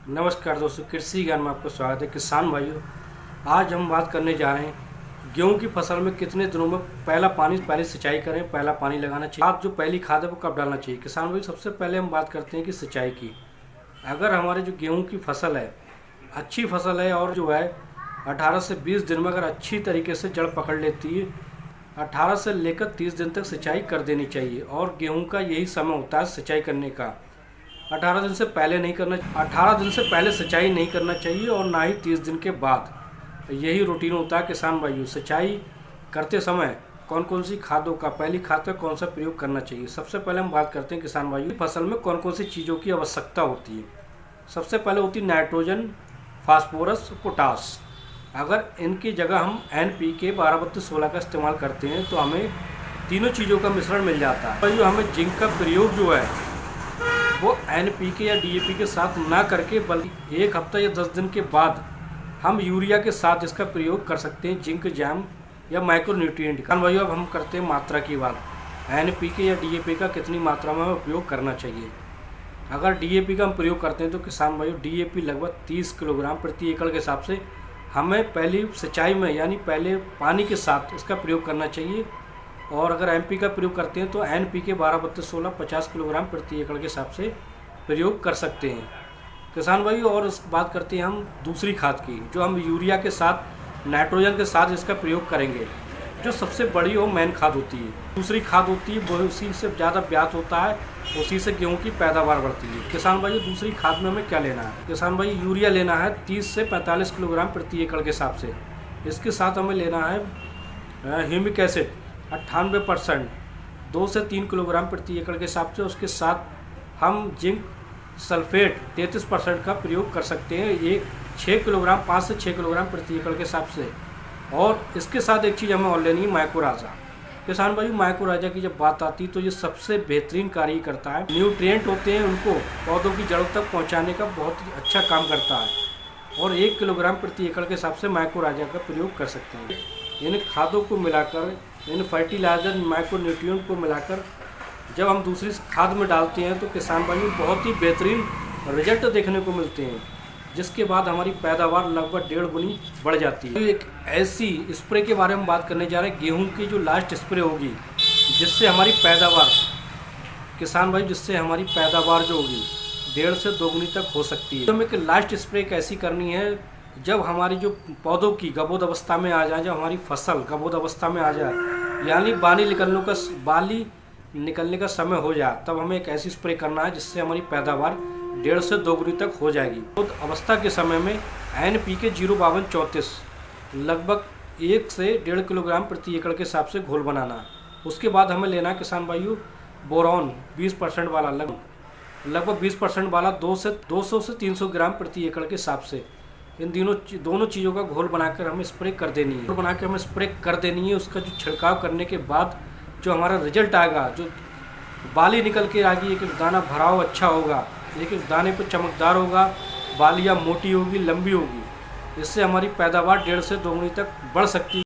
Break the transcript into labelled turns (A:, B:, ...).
A: नमस्कार दोस्तों, कृषि ज्ञान में आपका स्वागत है। किसान भाइयों, आज हम बात करने जा रहे हैं गेहूं की फसल में कितने दिनों में पहले सिंचाई करें, पहला पानी लगाना चाहिए। आप जो पहली खाद है वो कब डालना चाहिए। किसान भाई, सबसे पहले हम बात करते हैं कि सिंचाई की। अगर हमारे जो गेहूं की फसल है अच्छी फसल है और जो है 18 से 20 दिन में अगर अच्छी तरीके से जड़ पकड़ लेती है, 18 से लेकर 30 दिन तक सिंचाई कर देनी चाहिए। और गेहूं का यही समय होता है सिंचाई करने का। 18 दिन से पहले नहीं करना 18 दिन से पहले सिंचाई नहीं करना चाहिए और ना ही 30 दिन के बाद। यही रूटीन होता है किसान भाइयों। सिंचाई करते समय कौन कौन सी खादों का, पहली खाद का कौन सा प्रयोग करना चाहिए। सबसे पहले हम बात करते हैं किसान भाइयों, फसल में कौन कौन सी चीज़ों की आवश्यकता होती है। सबसे पहले होती है नाइट्रोजन, फास्फोरस, पोटास। अगर इनकी जगह हम NPK 12-32-16 का इस्तेमाल करते हैं तो हमें तीनों चीज़ों का मिश्रण मिल जाता है। भाइयों, हमें जिंक का प्रयोग जो है वो NPK या DAP के साथ ना करके बल्कि 1 हफ्ता या 10 दिन के बाद हम यूरिया के साथ इसका प्रयोग कर सकते हैं, जिंक जैम या माइक्रो न्यूट्रिएंट का। भाइयों, अब हम करते हैं मात्रा की बात। NPK या DAP का कितनी मात्रा में हमें उपयोग करना चाहिए। अगर DAP का हम प्रयोग करते हैं तो किसान भाइयों DAP लगभग 30 किलोग्राम प्रति एकड़ के हिसाब से हमें पहली सिंचाई में यानी पहले पानी के साथ इसका प्रयोग करना चाहिए। और अगर MP का प्रयोग करते हैं तो NPK 12-32-16 50 किलोग्राम प्रति एकड़ के हिसाब से प्रयोग कर सकते हैं किसान भाई। और इस बात करते हैं हम दूसरी खाद की, जो हम यूरिया के साथ नाइट्रोजन के साथ इसका प्रयोग करेंगे, जो सबसे बड़ी और मेन खाद होती है। दूसरी खाद होती है वो उसी से ज़्यादा ब्यात होता है, उसी से गेहूं की पैदावार बढ़ती है। किसान भाई, दूसरी खाद में हमें क्या लेना है। किसान भाई, यूरिया लेना है 30 से 45 किलोग्राम प्रति एकड़ के हिसाब से। इसके साथ हमें लेना है ह्यूमिक एसिड 98%, 2 से 3 किलोग्राम प्रति एकड़ के हिसाब से। उसके साथ हम जिंक सल्फेट 33% का प्रयोग कर सकते हैं, ये 6 किलोग्राम 5 से 6 किलोग्राम प्रति एकड़ के हिसाब से। और इसके साथ एक चीज़ हमें और लेनी है, माइक्रोराजा। किसान भाई, माइक्रोराजा की जब बात आती है तो ये सबसे बेहतरीन कार्य करता है। न्यूट्रिएंट होते हैं, उनको पौधों की जड़ों तक पहुँचाने का बहुत अच्छा काम करता है। और 1 किलोग्राम प्रति एकड़ के हिसाब से माइक्रोराजा का प्रयोग कर सकते हैं। इन खादों को मिलाकर, इन फर्टिलाइजर माइक्रो न्यूट्रिएंट को मिलाकर जब हम दूसरी खाद में डालते हैं तो किसान भाई बहुत ही बेहतरीन रिजल्ट देखने को मिलते हैं, जिसके बाद हमारी पैदावार लगभग 1.5 गुनी बढ़ जाती है। तो एक ऐसी स्प्रे के बारे में बात करने जा रहे हैं, गेहूं की जो लास्ट स्प्रे होगी जिससे हमारी पैदावार, किसान भाई, जिससे हमारी पैदावार जो होगी 1.5 से 2 गुनी तक हो सकती है। तो हमें लास्ट स्प्रे कैसी करनी है, जब हमारी जो पौधों की गबोद अवस्था में आ जाए, जब हमारी फसल गबोद अवस्था में आ जाए, यानी बाली निकलने का समय हो जाए, तब हमें एक ऐसी स्प्रे करना है जिससे हमारी पैदावार 1.5 से 2 गुनी तक हो जाएगी। तो अवस्था के समय में NPK 05234 लगभग 1 से 1.5 किलोग्राम प्रति एकड़ के हिसाब से घोल बनाना है। उसके बाद हमें लेना है किसान भाइयों बोरॉन 20% वाला, लगभग 20% वाला 200 से 300 ग्राम प्रति एकड़ के हिसाब से। इन दोनों चीज़ों का घोल बनाकर हमें स्प्रे कर देनी है। घोल बनाकर हमें स्प्रे कर देनी है। उसका जो छिड़काव करने के बाद जो हमारा रिजल्ट आएगा, जो बाली निकल के आएगी, एक एक दाना भराव अच्छा होगा, एक एक दाने पर चमकदार होगा, बालियाँ मोटी होगी, लंबी होगी। इससे हमारी पैदावार 1.5 से 2 गुनी तक बढ़ सकती है।